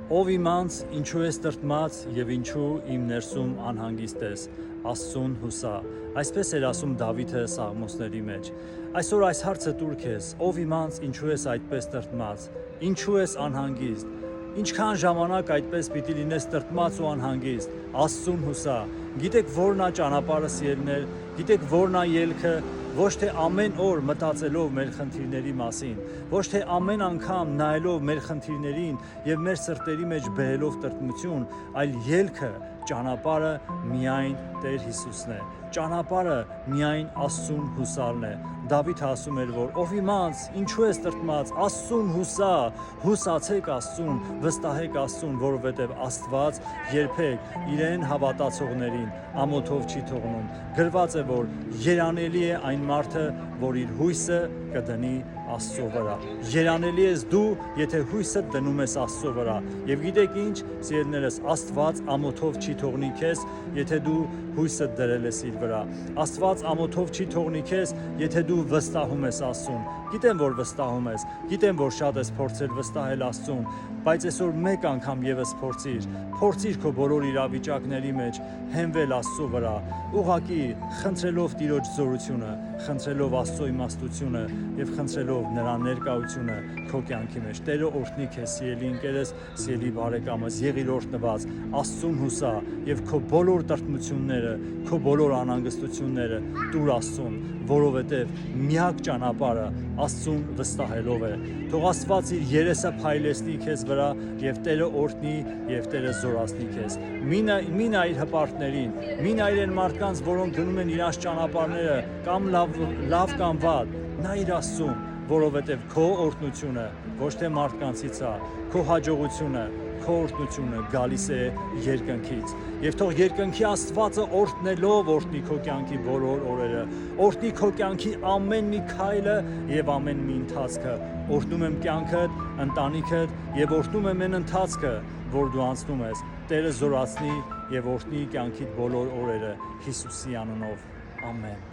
Ով իմանց ինչու ես տրտմած եւ ինչու իմ ներսում անհանգիստ ես, Աստծուն հուսա։ Այսպես էր ասում Դավիթը Սաղմոսների մեջ։ Այսօր այս հարցը տուր քեզ, ով իմանց ինչու ես այդպես տրտմած, ինչու ես անհանգիստ, ինչքան ժամանակ այդպես պիտի լինես տրտմած ու անհանգիստ, Աստծուն հուսա։ Գիտեք որն է ճանապարհը սիրելիներ, գիտեք որն է ելքը, ոչ թե ամեն օր մտածելով մեր խնդիրների մասին, ոչ թե ամեն անգամ նայելով մեր խնդիրներին եւ մեր սրտերի մեջ բերելով տրտմություն, այլ ելքը, ճանապարհը միայն Տեր Հիսուսն է։ Ճանապարհը միայն Աստծուն հուսալն է։ Դավիթը ասում էր, որ ով իմանց ինչու ես տրտմած, Աստծուն հուսա, հուսացեք Աստծուն, վստահեք Աստծուն, որովհետև Աստված երբեք իրեն հավատացողներին ամոթով չի թողնում։ Գրված է, որ երանելի է այն մարդը, որ իր հույսը կդնի Աստծո վրա։ Երանելի ես դու, եթե հույսդ դնում ես Աստծո վրա։ Եվ գիտեք ինչ, սիրելիներս, Աստված ամոթով չի թողնի քեզ, եթե դու հույսդ դրել ես իր վրա։ Աստված ամոթով չի թողնի քեզ, եթե դու վստահում ես Աստծուն։ Գիտեմ, որ վստահում ես, գիտեմ, որ շատ ես փորձել վստահել Աստծուն, բայց այսօր մեկ անգամ եւս փորձիր քո բոլոր իրավիճակների մեջ հենվել Աստծո վրա, ուղղակի խնդրելով Տիրոջ զորությունը, խնդրելով Աստծո իմաստությունը եւ խնդրելով նրա ներկայությունը քո կյանքի մեջ։ Տերը օրհնի քեզ, սիրելի ընկերս, սիրելի բարեկամս, եղիր օրհնված, Աստծուն հուսա եւ քո բոլոր տրտմությունները, քո բոլոր անհանգստությունները տուր Աստծուն, որովհետեւ միակ ճանապարհը Աստծուն վստահելով է։ Թող Աստված իր երեսը փայլեցնի քեզ վրա եւ Տերը օրհնի եւ Տերը զորացնի քեզ։ Մի նայիր հպարտներին, մի նայիր այն մարդկանց, որոնք գնում են իրենց ճանապարհները կամ լավ կամ վատ, նայիր Աստծուն, որովհետեւ քո օրհնությունը ոչ թե մարդկանցից է, քո հաջողությունը, քո օրհնությունը գալիս է երկնքից։ Եվ թող երկնքի Աստվածը օրհնելով օրհնի քո կյանքի բոլոր օրերը, օրհնի քո կյանքի ամեն մի քայլը եւ ամեն մի ընթացքը։ Օրհնում եմ կյանքդ, ընտանիքդ եւ օրհնում եմ այն ընթացքը, որ դու անցնում ես։ Տերը զորացնի եւ օրհնի կյանքիդ բոլոր օրերը Հիսուսի անունով։ Ամեն։